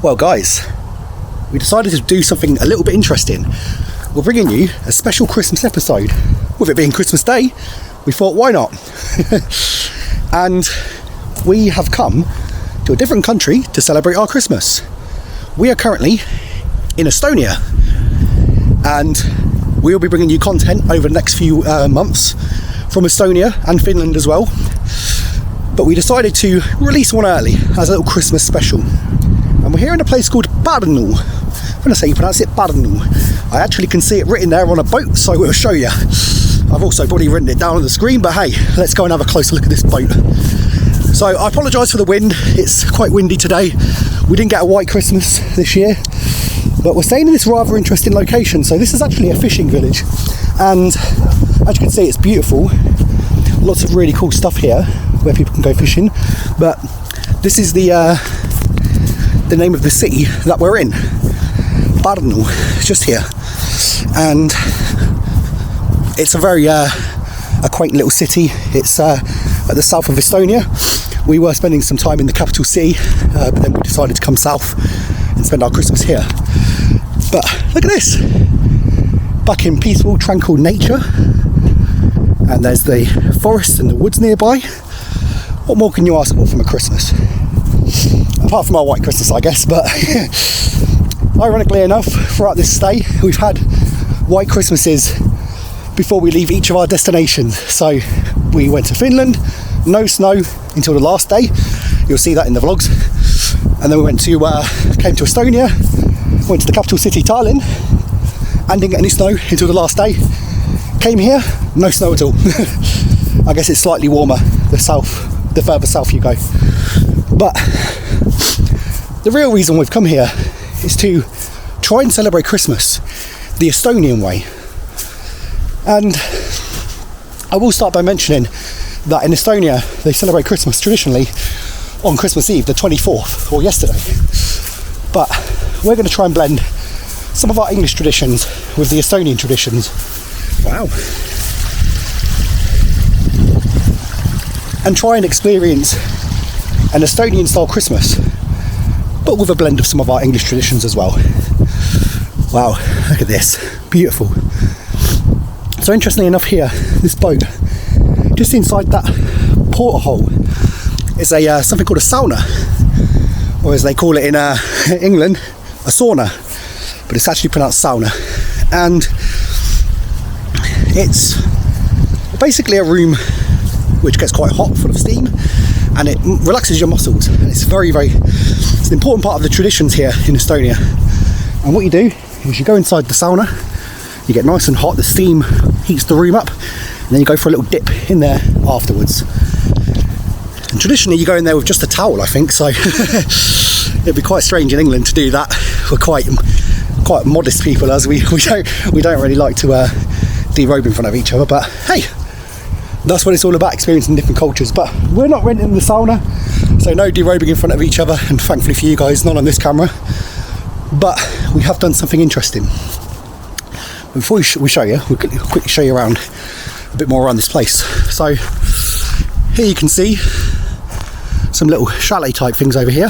Well guys, we decided to do something a little bit interesting. We're bringing you a special Christmas episode. With it being Christmas Day, we thought why not? And we have come to a different country to celebrate our Christmas. We are currently in Estonia, and we'll be bringing you content over the next few months from Estonia and Finland as well. But we decided to release one early as a little Christmas special. And we're here in a place called Pärnu. I'm going to say you pronounce it Pärnu. I actually can see it written there on a boat, so I will show you. I've also probably written it down on the screen, but hey, let's go and have a closer look at this boat. So I apologise for the wind, it's quite windy today. We didn't get a white Christmas this year, but we're staying in this rather interesting location. So this is actually a fishing village, and as you can see, it's beautiful. Lots of really cool stuff here where people can go fishing, but this is the name of the city that we're in, Pärnu, just here. And it's a very quaint little city. It's at the south of Estonia. We were spending some time in the capital city, but then we decided to come south and spend our Christmas here. But look at this, back in peaceful, tranquil nature, and there's the forest and the woods nearby. What more can you ask for from a Christmas? Apart from our white Christmas, I guess. But ironically enough, throughout this stay, we've had white Christmases before we leave each of our destinations. So we went to Finland, no snow until the last day. You'll see that in the vlogs. And then we went to came to Estonia, went to the capital city Tallinn, and didn't get any snow until the last day. Came here, no snow at all. I guess it's slightly warmer the further south you go. But the real reason we've come here is to try and celebrate Christmas the Estonian way. And I will start by mentioning that in Estonia they celebrate Christmas traditionally on Christmas Eve, the 24th, or yesterday. But we're going to try and blend some of our English traditions with the Estonian traditions. Wow. And try and experience an Estonian style Christmas, but with a blend of some of our English traditions as well. Wow, look at this, beautiful. So interestingly enough here, this boat, just inside that porthole is a something called a sauna, or as they call it in England, a sauna, but it's actually pronounced sauna. And it's basically a room which gets quite hot, full of steam, and it relaxes your muscles. And it's it's an important part of the traditions here in Estonia. And what you do is you go inside the sauna, you get nice and hot, the steam heats the room up, and then you go for a little dip in there afterwards. And traditionally you go in there with just a towel, I think, so it'd be quite strange in England to do that. We're quite modest people, as we don't really like to derobe in front of each other, but hey, that's what it's all about, experiencing different cultures. But we're not renting the sauna, so no derobing in front of each other, and thankfully for you guys, not on this camera. But we have done something interesting. Before we show you, we'll quickly show you around a bit more around this place. So here you can see some little chalet type things over here,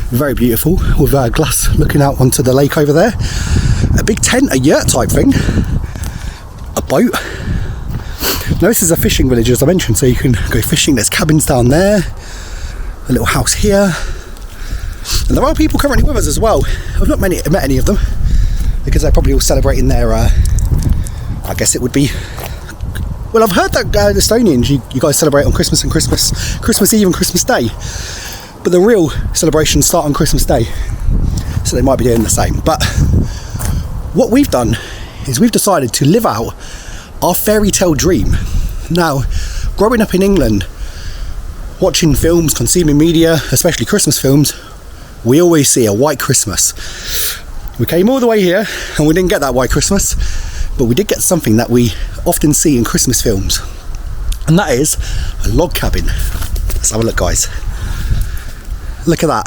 very beautiful, with glass looking out onto the lake over there. A big tent, a yurt type thing, a boat. Now this is a fishing village, as I mentioned, so you can go fishing. There's cabins down there, a little house here, and there are people currently with us as well. I've not met any of them, because they're probably all celebrating their, I guess it would be, well, I've heard that Estonians, you guys celebrate on Christmas Eve and Christmas Day, but the real celebrations start on Christmas Day, so they might be doing the same. But what we've done is we've decided to live out our fairy tale dream. Now, growing up in England, watching films, consuming media, especially Christmas films, we always see a white Christmas. We came all the way here and we didn't get that white Christmas, but we did get something that we often see in Christmas films, and that is a log cabin. Let's have a look, guys. Look at that.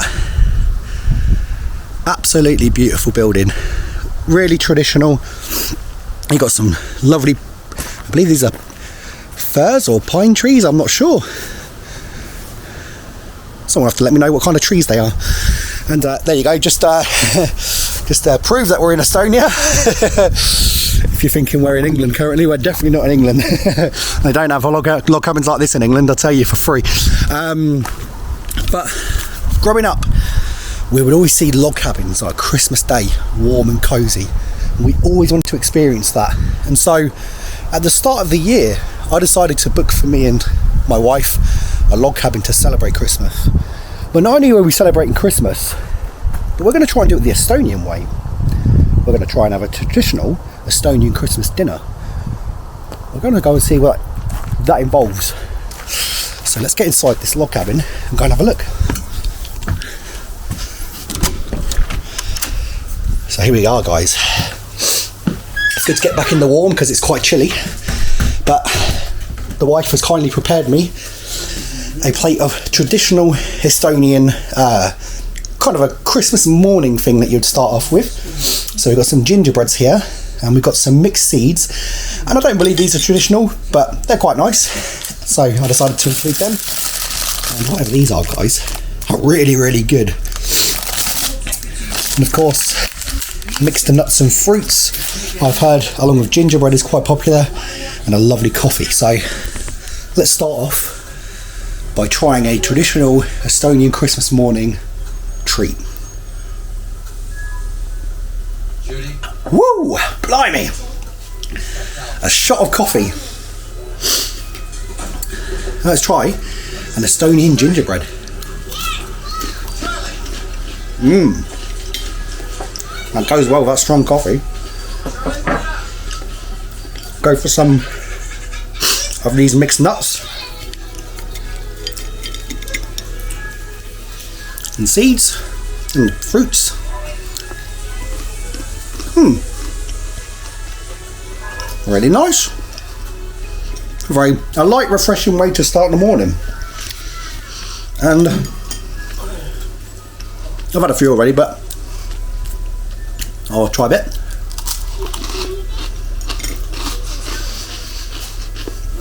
Absolutely beautiful building, really traditional. You got some lovely, I believe these are firs or pine trees, I'm not sure. Someone will have to let me know what kind of trees they are. And there you go, just prove that we're in Estonia. If you're thinking we're in England currently, we're definitely not in England. They don't have log cabins like this in England, I'll tell you for free. But growing up, we would always see log cabins like Christmas Day, warm and cosy. And we always wanted to experience that. And so at the start of the year, I decided to book for me and my wife a log cabin to celebrate Christmas. But not only are we celebrating Christmas, but we're going to try and do it the Estonian way. We're going to try and have a traditional Estonian Christmas dinner. We're going to go and see what that involves. So let's get inside this log cabin and go and have a look. So here we are, guys. It's good to get back in the warm because it's quite chilly. But the wife has kindly prepared me a plate of traditional Estonian kind of a Christmas morning thing that you'd start off with. So we've got some gingerbreads here and we've got some mixed seeds, and I don't believe these are traditional, but they're quite nice, so I decided to include them. And whatever these are, guys, are really, really good. And of course, mixed nuts and fruits, I've heard, along with gingerbread, is quite popular, and a lovely coffee. So let's start off by trying a traditional Estonian Christmas morning treat. Woo! Blimey! A shot of coffee. Let's try an Estonian gingerbread. That goes well with that strong coffee. Go for some of these mixed nuts and seeds and fruits. Really nice. A light, refreshing way to start the morning. And I've had a few already, but I'll try a bit.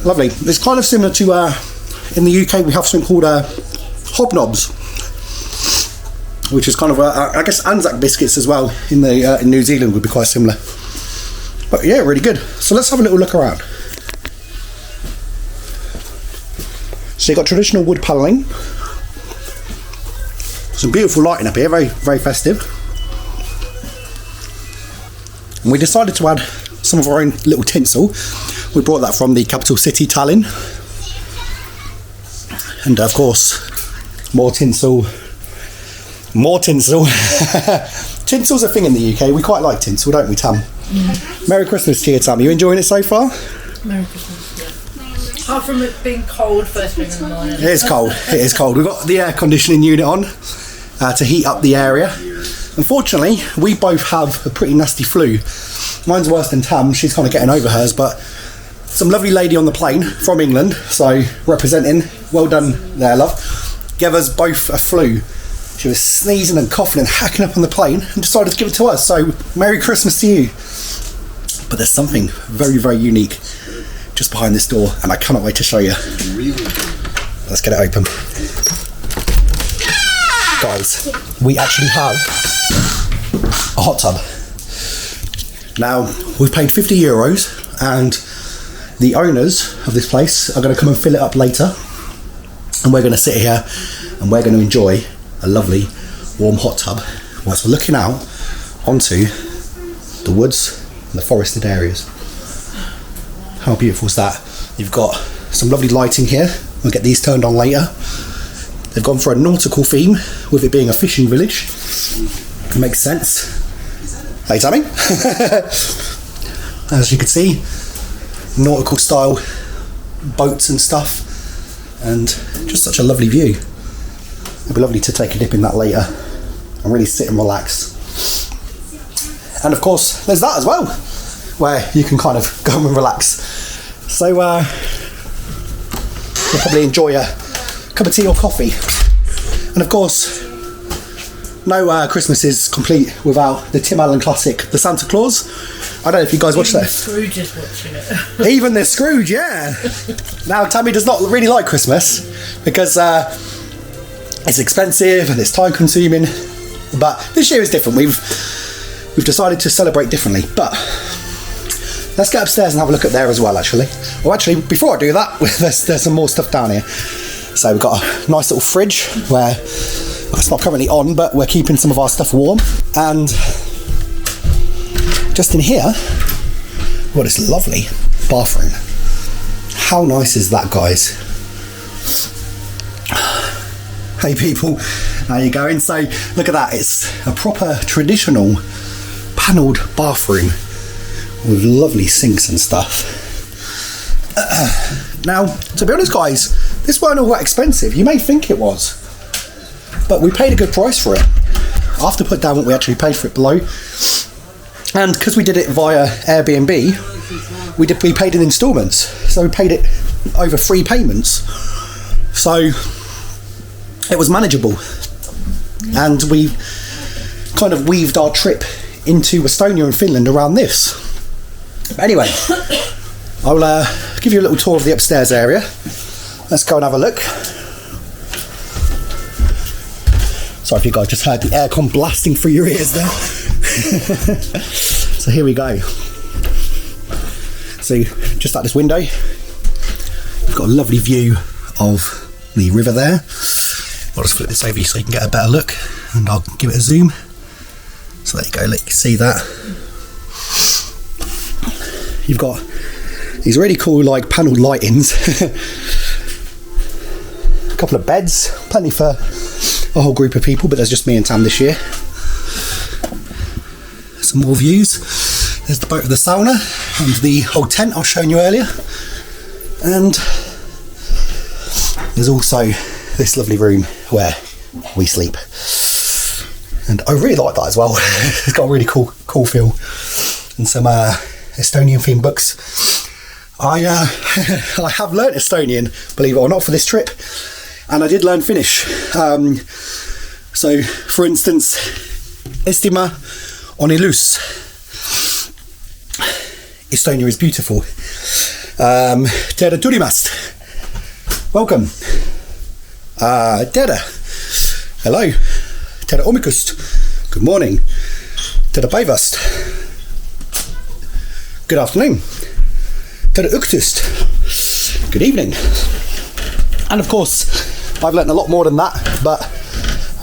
Lovely. It's kind of similar to in the UK we have something called hobnobs, which is kind of I guess Anzac biscuits as well. In New Zealand would be quite similar. But yeah, really good. So let's have a little look around. So you've got traditional wood panelling. Some beautiful lighting up here, very, very festive. And we decided to add some of our own little tinsel. We brought that from the capital city, Tallinn. And of course, more tinsel. More tinsel. Tinsel's a thing in the UK. We quite like tinsel, don't we, Tam? Merry Christmas to you, Tam. Are you enjoying it so far? Merry Christmas, yeah. Apart from it being cold first thing in the morning. It is cold. It is cold. We've got the air conditioning unit on to heat up the area. Unfortunately, we both have a pretty nasty flu. Mine's worse than Tam. She's kind of getting over hers, but some lovely lady on the plane from England, so representing, well done there, love, gave us both a flu. She was sneezing and coughing and hacking up on the plane and decided to give it to us. So, Merry Christmas to you. But there's something very, very unique just behind this door, and I cannot wait to show you. Let's get it open. Guys, we actually have a hot tub. Now, we've paid €50, and the owners of this place are going to come and fill it up later. And we're going to sit here and we're going to enjoy a lovely warm hot tub whilst we're looking out onto the woods and the forested areas. How beautiful is that? You've got some lovely lighting here. We'll get these turned on later. They've gone for a nautical theme with it being a fishing village. It makes sense. Hey, Tammy. As you can see, nautical style boats and stuff, and just such a lovely view. It'd be lovely to take a dip in that later and really sit and relax. And of course, there's that as well, where you can kind of go and relax. So you'll probably enjoy a cup of tea or coffee. And of course, no Christmas is complete without the Tim Allen classic, The Santa Claus. I don't know if you guys watch that. Scrooge is watching it. Even the Scrooge, yeah. Now, Tammy does not really like Christmas because it's expensive and it's time consuming. But this year is different. We've decided to celebrate differently. But let's get upstairs and have a look at there as well, actually. Well, actually, before I do that, there's some more stuff down here. So we've got a nice little fridge where it's not currently on, but we're keeping some of our stuff warm. And just in here, we've got this lovely bathroom. How nice is that, guys? Hey people, how you going? So look at that, it's a proper traditional panelled bathroom with lovely sinks and stuff. Now, to be honest guys, this weren't all that expensive. You may think it was, but we paid a good price for it. I'll have to put down what we actually paid for it below. And because we did it via Airbnb, we paid in instalments. So we paid it over 3 payments. So it was manageable. And we kind of weaved our trip into Estonia and Finland around this. But anyway, I'll give you a little tour of the upstairs area. Let's go and have a look. Sorry if you guys just heard the aircon blasting through your ears there. So here we go. So just out this window, you've got a lovely view of the river there. I'll just flip this over so you can get a better look, and I'll give it a zoom. So there you go, look, you can see that. You've got these really cool like panelled lightings. A couple of beds, plenty for a whole group of people, but there's just me and Tam this year. Some more views. There's the boat of the sauna and the old tent I was showing you earlier. And there's also this lovely room where we sleep. And I really like that as well. It's got a really cool feel. And some Estonian themed books. I have learnt Estonian, believe it or not, for this trip. And I did learn Finnish. So, for instance, Estima on ilus. Estonia is beautiful. Tere tulimast. Welcome. Tere. Hello. Tere hommikust. Good morning. Tere päivast. Good afternoon. Tere õhtust. Good evening. And of course, I've learnt a lot more than that, but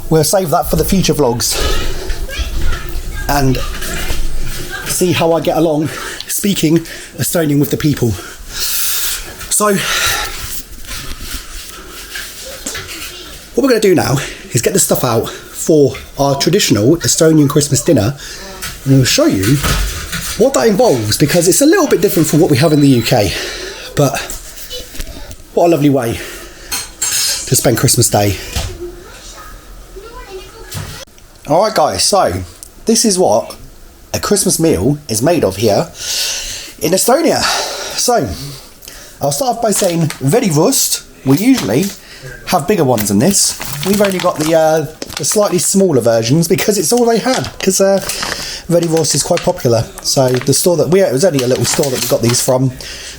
we'll save that for the future vlogs and see how I get along speaking Estonian with the people. So, what we're going to do now is get the stuff out for our traditional Estonian Christmas dinner, and we'll show you what that involves, because it's a little bit different from what we have in the UK, but what a lovely way to spend Christmas Day. Alright guys, so this is what a Christmas meal is made of here in Estonia. So I'll start off by saying Verivorst. We usually have bigger ones than this. We've only got the slightly smaller versions because it's all they had, because Verivorst is quite popular. So the store that it was only a little store that we got these from,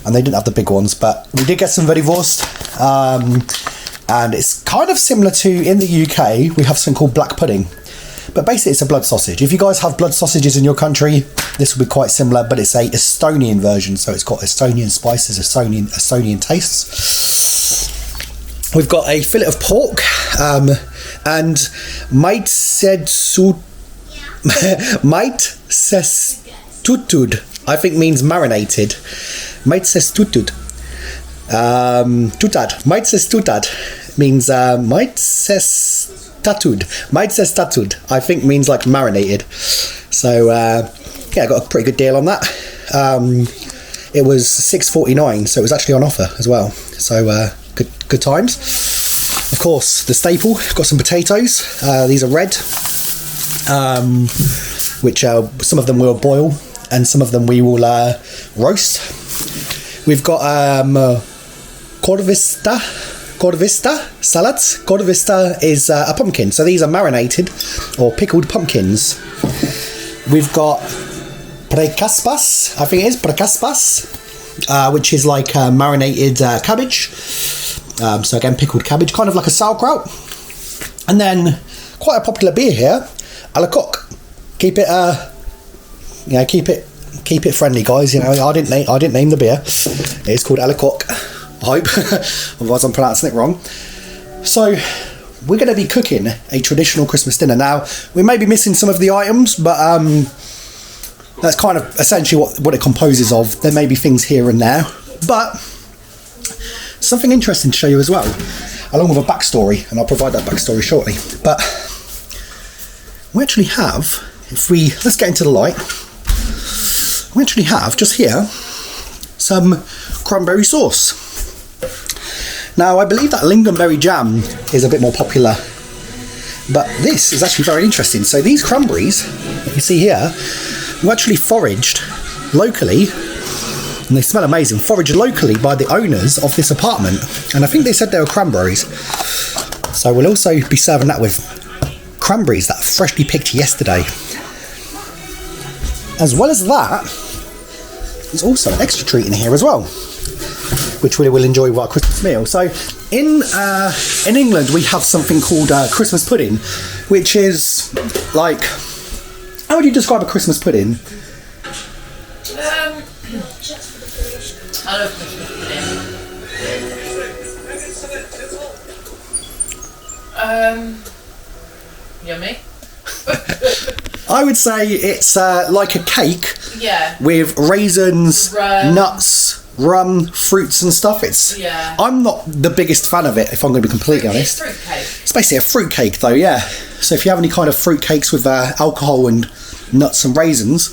and they didn't have the big ones, but we did get some Verivorst. And it's kind of similar to, in the UK, we have something called black pudding. But basically it's a blood sausage. If you guys have blood sausages in your country, this will be quite similar, but it's a Estonian version, so it's got Estonian spices, Estonian tastes. We've got a fillet of pork, and maitsestutud, I think means marinated. Maitsestutud. Maitsestutud means maitsestutud, I think means like marinated. So yeah, I got a pretty good deal on that. It was $6.49, so it was actually on offer as well. So good times. Of course, the staple, got some potatoes. These are red, which some of them we'll boil and some of them we will roast. We've got Corvista salads. Corvista is a pumpkin, so these are marinated or pickled pumpkins. We've got prekaspas, I think it is prekaspas, which is like marinated cabbage. So again, pickled cabbage, kind of like a sauerkraut. And then quite a popular beer here, a la coque. Keep it, keep it friendly, guys. You know, I didn't name the beer. It's called a la coque. I hope, otherwise I'm pronouncing it wrong. So we're going to be cooking a traditional Christmas dinner. Now we may be missing some of the items, but that's kind of essentially what it composes of. There may be things here and there, but something interesting to show you as well, along with a backstory, and I'll provide that backstory shortly. But we actually have, let's get into the light. We actually have just here some cranberry sauce. Now I believe that lingonberry jam is a bit more popular, but this is actually very interesting. So these cranberries that you see here were actually foraged locally, and they smell amazing, foraged locally by the owners of this apartment, and I think they said they were cranberries. So we'll also be serving that with cranberries that are freshly picked yesterday. As well as that, there's also an extra treat in here as well, which we will enjoy with our Christmas meal. So in England we have something called Christmas pudding, which is like, how would you describe a Christmas pudding? I love Christmas pudding. Yummy. I would say it's like a cake, yeah, with raisins, rum, nuts, rum, fruits and stuff. I'm not the biggest fan of it, if I'm going to be completely honest. It's fruit cake. It's basically a fruit cake though, yeah. So if you have any kind of fruit cakes with alcohol and nuts and raisins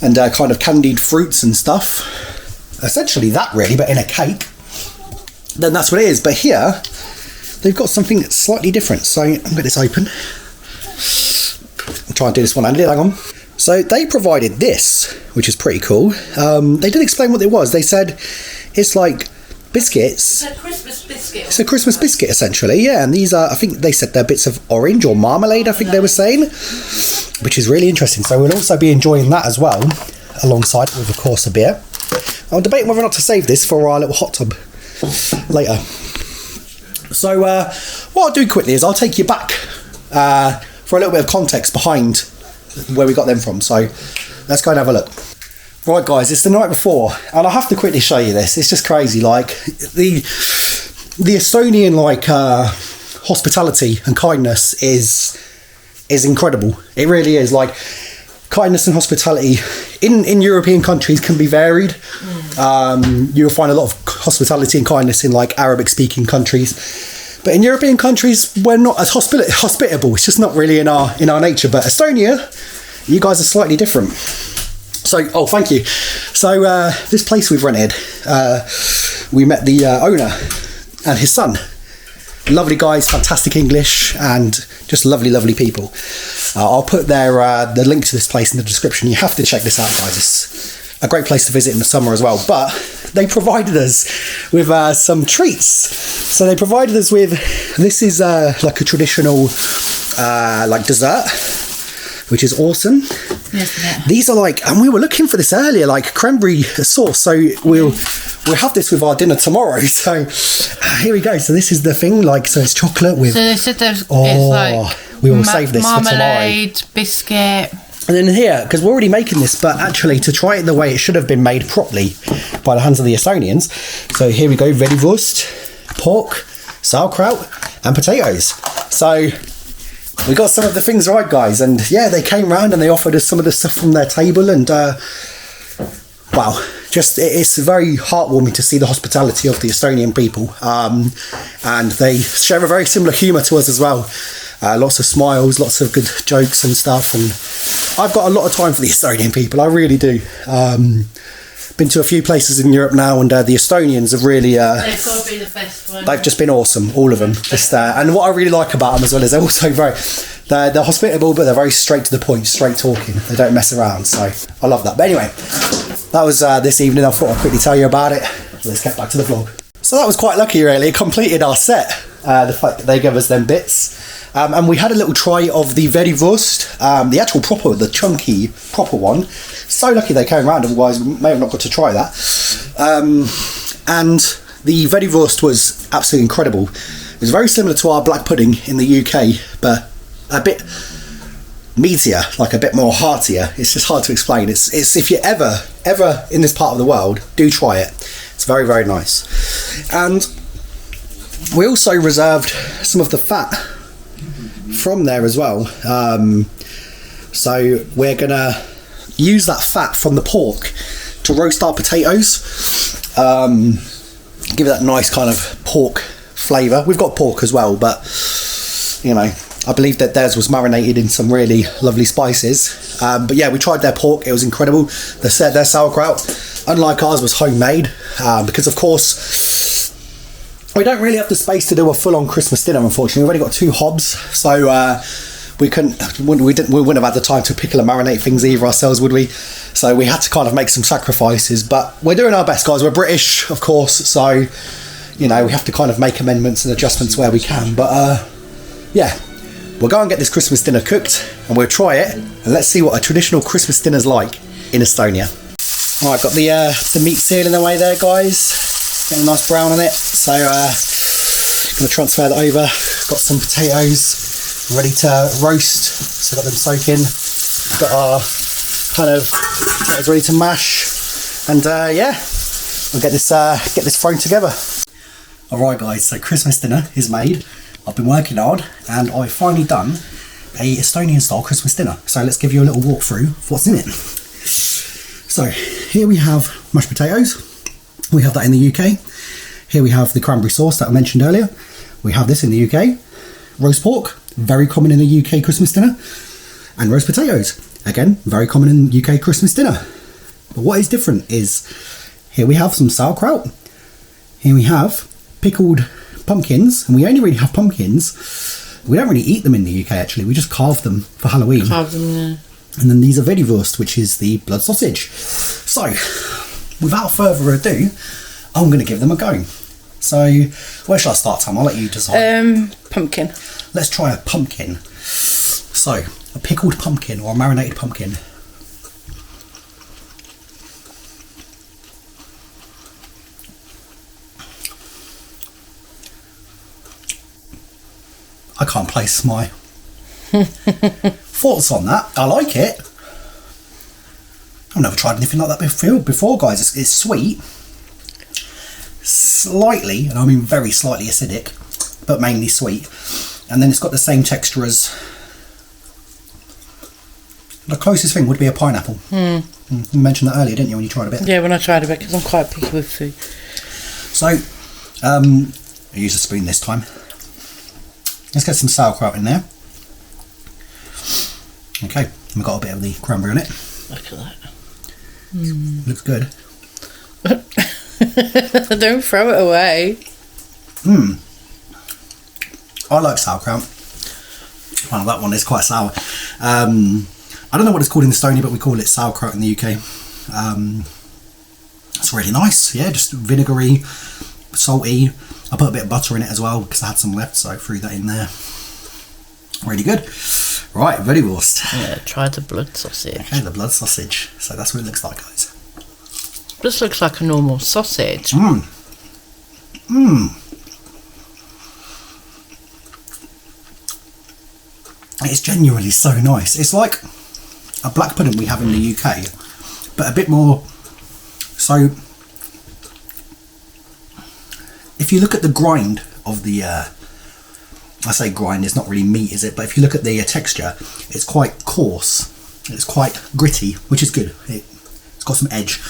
and kind of candied fruits and stuff, essentially that really, but in a cake, then that's what it is. But here they've got something slightly different. So I'm going to get this open. I'll try and do this one-handed, hang on. So they provided this, which is pretty cool. They did explain what it was. They said it's like biscuits. It's a Christmas biscuit. It's a Christmas biscuit, essentially, yeah. And these are, I think they said they're bits of orange or marmalade, I think they were saying, which is really interesting. So we'll also be enjoying that as well, alongside with, of course, a beer. I'm debating whether or not to save this for our little hot tub later. So what I'll do quickly is I'll take you back for a little bit of context behind where we got them from. So let's go and have a look. Right guys, it's the night before and I have to quickly show you this. It's just crazy, like the Estonian hospitality and kindness is incredible. It really is. Like, kindness and hospitality in European countries can be varied. You'll find a lot of hospitality and kindness in like Arabic speaking countries, but in European countries we're not as hospitable. It's just not really in our nature. But Estonia, you guys are slightly different. So, oh, thank you. So this place we've rented, we met the owner and his son. Lovely guys, fantastic English, and just lovely people. I'll put the link to this place in the description. You have to check this out, guys. It's a great place to visit in the summer as well. But they provided us with some treats. So they provided us with, this is like a traditional like dessert, which is awesome. Yes, these are like, and we were looking for this earlier, like cranberry sauce. So we'll have this with our dinner tomorrow. So here we go. So this is the thing, like, so it's chocolate with. So they said it's like we will save this for tomorrow. Marmalade, biscuit. And then here, because we're already making this, but actually to try it the way it should have been made properly by the hands of the Estonians. So here we go: Verivorst, pork, sauerkraut, and potatoes. So we got some of the things right, guys, and yeah, they came round and they offered us some of the stuff from their table, and wow, just it's very heartwarming to see the hospitality of the Estonian people, and they share a very similar humour to us as well. Lots of smiles, lots of good jokes and stuff, and I've got a lot of time for the Estonian people, I really do. Been to a few places in Europe now, and the Estonians have really They've got to be the best one. they've just been awesome, all of them. Just and what I really like about them as well is they're also they're hospitable, but they're very straight to the point, straight talking. They don't mess around, so I love that. But anyway, that was this evening. I thought I'd quickly tell you about it. Let's get back to the vlog. So that was quite lucky, really. It completed our set, the fact that they gave us them bits. And we had a little try of the Verivorst, the actual proper, the chunky proper one. So lucky they came around, otherwise we may have not got to try that. And the Verivorst was absolutely incredible. It was very similar to our black pudding in the UK, but a bit meatier, like a bit more heartier. It's just hard to explain. It's if you're ever in this part of the world, do try it. It's very, very nice. And we also reserved some of the fat from there as well. So we're gonna use that fat from the pork to roast our potatoes. Give it that nice kind of pork flavour. We've got pork as well, but you know, I believe that theirs was marinated in some really lovely spices. But yeah, we tried their pork. It was incredible. Their sauerkraut, unlike ours, was homemade because, of course, we don't really have the space to do a full-on Christmas dinner. Unfortunately, we've only got 2 hobs, so we wouldn't have had the time to pickle and marinate things either ourselves, would we? So we had to kind of make some sacrifices. But we're doing our best, guys. We're British, of course, so you know we have to kind of make amendments and adjustments where we can. But yeah. We'll go and get this Christmas dinner cooked and we'll try it and let's see what a traditional Christmas dinner's like in Estonia. Alright, got the meat sealing away there, guys. Getting a nice brown on it. So going to transfer that over. Got some potatoes ready to roast. So got them soaking. Got our pan of potatoes ready to mash. And yeah, we'll get this thrown together. Alright guys, so Christmas dinner is made. I've been working hard and I've finally done a Estonian style Christmas dinner. So let's give you a little walkthrough of what's in it. So here we have mashed potatoes. We have that in the UK. Here we have the cranberry sauce that I mentioned earlier. We have this in the UK. Roast pork, very common in the UK Christmas dinner. And roast potatoes, again, very common in UK Christmas dinner. But what is different is here we have some sauerkraut. Here we have pickled pumpkins, and we only really have pumpkins. We don't really eat them in the UK actually, we just carve them for Halloween. Carve them, yeah. And then these are Verivorst, which is the blood sausage. So, without further ado, I'm going to give them a go. So, where shall I start, Tam? I'll let you decide. Pumpkin. Let's try a pumpkin. So, a pickled pumpkin or a marinated pumpkin. I can't place my thoughts on that. I like it. I've never tried anything like that before, guys. It's sweet, slightly, and I mean very slightly acidic, but mainly sweet. And then it's got the same texture as the closest thing would be a pineapple. You mentioned that earlier, didn't you, when you tried a bit? Yeah, when I tried a bit, because I'm quite picky with food. So, I use a spoon this time. Let's get some sauerkraut in there. Okay, we've got a bit of the cranberry on it. Look at that. Looks good. Don't throw it away. I like sauerkraut. Well, that one is quite sour. I don't know what it's called in Estonia, but we call it sauerkraut in the UK. It's really nice. Yeah, just vinegary, salty. I put a bit of butter in it as well because I had some left, so I threw that in there. Really good. Right, Verivorst. Yeah, try the blood sausage. Okay, the blood sausage. So that's what it looks like, guys. This looks like a normal sausage. It's genuinely so nice. It's like a black pudding we have in the UK, but a bit more. So if you look at the grind of the, I say grind, it's not really meat, is it? But if you look at the texture, it's quite coarse. It's quite gritty, which is good. It's got some edge.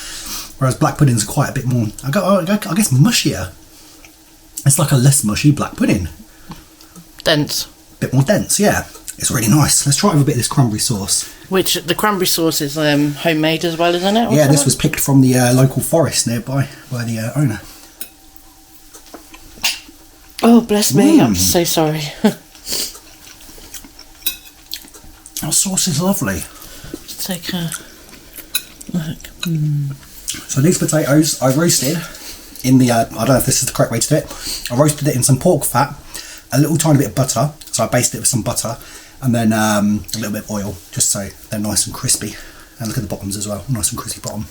Whereas black puddings are quite a bit more, I guess, mushier. It's like a less mushy black pudding. Dense. Bit more dense, yeah. It's really nice. Let's try it with a bit of this cranberry sauce. Which, the cranberry sauce is homemade as well, isn't it? Yeah, this was picked from the local forest nearby by the owner. Oh, bless me, I'm so sorry. Our sauce is lovely. Let's take a look. So these potatoes I roasted in the, I don't know if this is the correct way to do it, I roasted it in some pork fat, a little tiny bit of butter, so I basted it with some butter, and then a little bit of oil, just so they're nice and crispy. And look at the bottoms as well, nice and crispy bottom.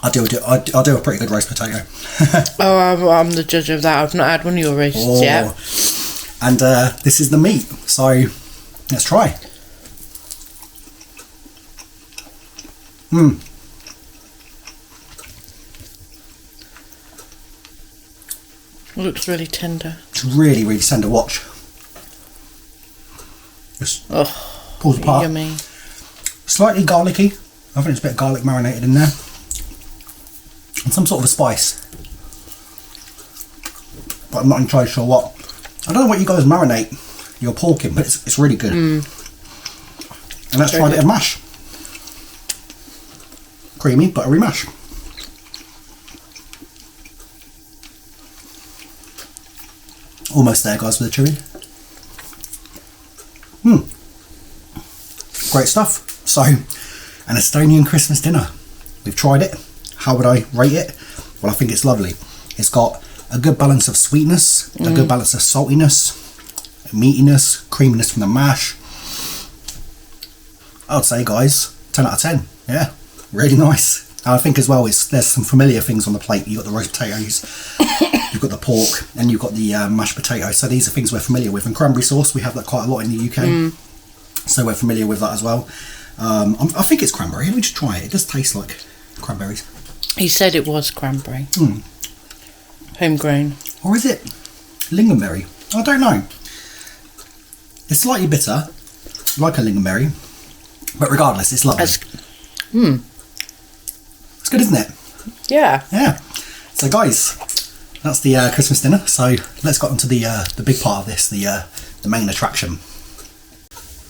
I I do a pretty good roast potato. Oh, I'm the judge of that. I've not had one of your roasts yet. And this is the meat, so let's try. It looks really tender. It's really, really tender. Watch. Just pulls apart. Yummy. Slightly garlicky. I think there's a bit of garlic marinated in there. And some sort of a spice. But I'm not entirely sure what. I don't know what you guys marinate your pork in, but it's really good. And let's try a bit of mash. Creamy, buttery mash. Almost there, guys, with the chili. Great stuff. So, an Estonian Christmas dinner. We've tried it. How would I rate it? Well, I think it's lovely. It's got a good balance of sweetness, a good balance of saltiness, meatiness, creaminess from the mash. I would say, guys, 10 out of 10. Yeah, really nice. And I think as well, there's some familiar things on the plate. You've got the roast potatoes, you've got the pork, and you've got the mashed potatoes. So these are things we're familiar with. And cranberry sauce, we have that quite a lot in the UK. So we're familiar with that as well. I think it's cranberry. Let me just try it. It does taste like cranberries. He said it was cranberry. Homegrown. Or is it lingonberry? I don't know. It's slightly bitter, like a lingonberry. But regardless, it's lovely. It's good, isn't it? Yeah. Yeah. So guys, that's the Christmas dinner. So let's get onto the big part of this, the main attraction.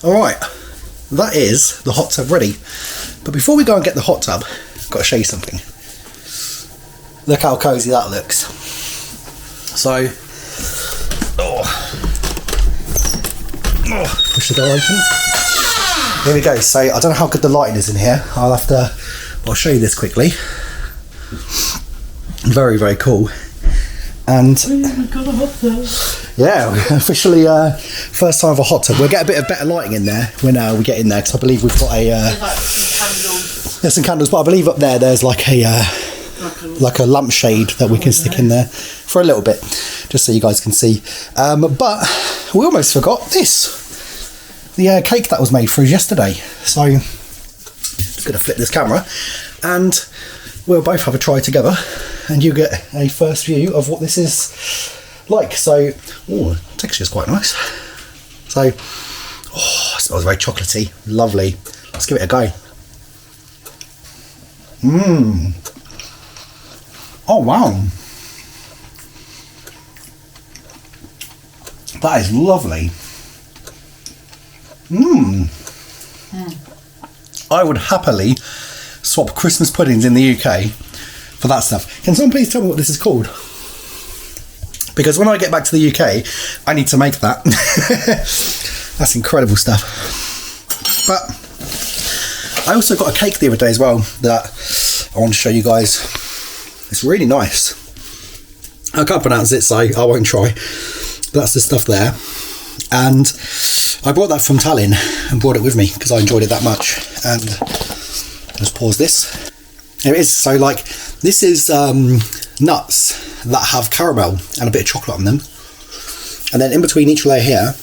Alright, that is the hot tub ready. But before we go and get the hot tub, I've got to show you something. Look how cosy that looks. So, push the door open. Here we go. So I don't know how good the lighting is in here. I'll show you this quickly. Very, very cool. And yeah, we're officially first time of a hot tub. We'll get a bit of better lighting in there when we get in there, because I believe we've got there's some candles, but I believe up there's like a lampshade that we can stick in there for a little bit, just so you guys can see. But we almost forgot this. The cake that was made for us yesterday. So I'm just going to flip this camera and we'll both have a try together and you get a first view of what this is like. So, texture is quite nice. So, it smells very chocolatey, lovely. Let's give it a go. Oh wow, that is lovely. I would happily swap Christmas puddings in the UK for that stuff. Can someone please tell me what this is called? Because when I get back to the UK, I need to make that. That's incredible stuff. But I also got a cake the other day as well that I want to show you guys. It's really nice. I can't pronounce it, so I won't try. But that's the stuff there. And I brought that from Tallinn and brought it with me because I enjoyed it that much. And let's pause this. Here it is. So like, this is nuts that have caramel and a bit of chocolate on them. And then in between each layer here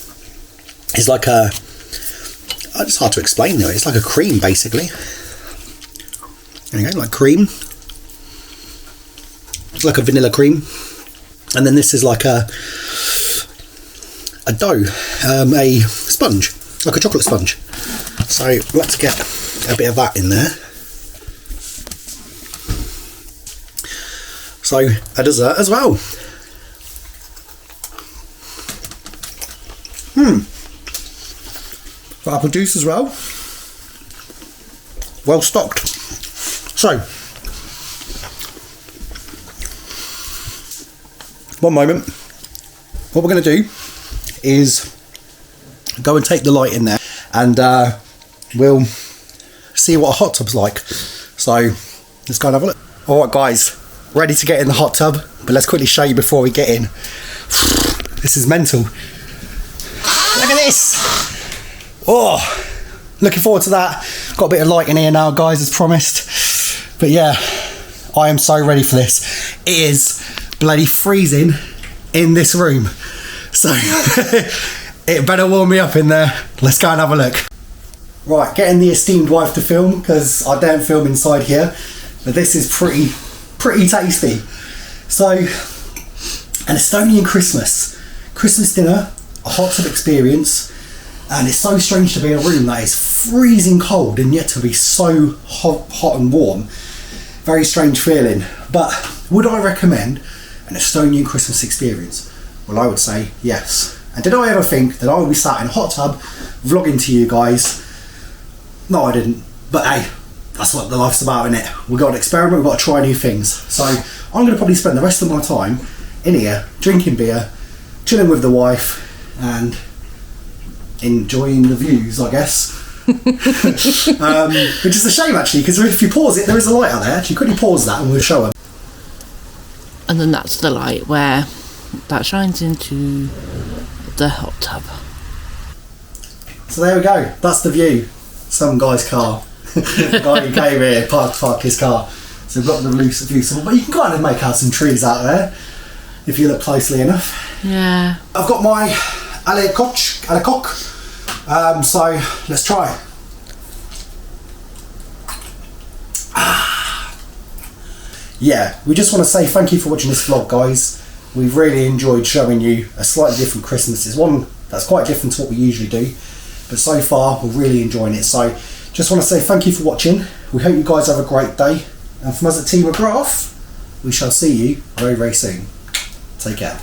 is like it's hard to explain though. It's like a cream basically. There you go, like cream. It's like a vanilla cream. And then this is like a dough, a sponge, like a chocolate sponge. So let's get a bit of that in there. So a dessert as well. Apple juice as well. Well stocked. So, one moment. What we're going to do is go and take the light in there and we'll see what a hot tub's like. So let's go and have a look. Alright guys, ready to get in the hot tub, but let's quickly show you before we get in. This is mental. Look at this. Oh, looking forward to that. Got a bit of light in here now guys, as promised. But yeah, I am so ready for this. It is bloody freezing in this room. So it better warm me up in there. Let's go and have a look. Right, getting the esteemed wife to film because I don't film inside here. But this is pretty tasty. So, an Estonian Christmas dinner, a hot tub experience. And it's so strange to be in a room that is freezing cold and yet to be so hot and warm. Very strange feeling. But would I recommend an Estonian Christmas experience? Well, I would say yes. And did I ever think that I would be sat in a hot tub vlogging to you guys? No, I didn't. But hey, that's what the life's about, isn't it? We've got to experiment, we've got to try new things. So I'm going to probably spend the rest of my time in here, drinking beer, chilling with the wife, and enjoying the views, I guess. Which is a shame, actually, because if you pause it, there is a light out there. Actually, quickly pause that and we'll show them. And then that's the light where that shines into the hot tub. So there we go. That's the view. Some guy's car. The guy who came here parked his car. So we've got the view. But you can kind of make out some trees out there if you look closely enough. Yeah. I've got my à la coque. So let's try. Yeah, we just want to say thank you for watching this vlog, guys. We've really enjoyed showing you a slightly different Christmas. It's one that's quite different to what we usually do, but so far we're really enjoying it. So just want to say thank you for watching. We hope you guys have a great day, and from us at Team McGrath, we shall see you very, very soon. Take care.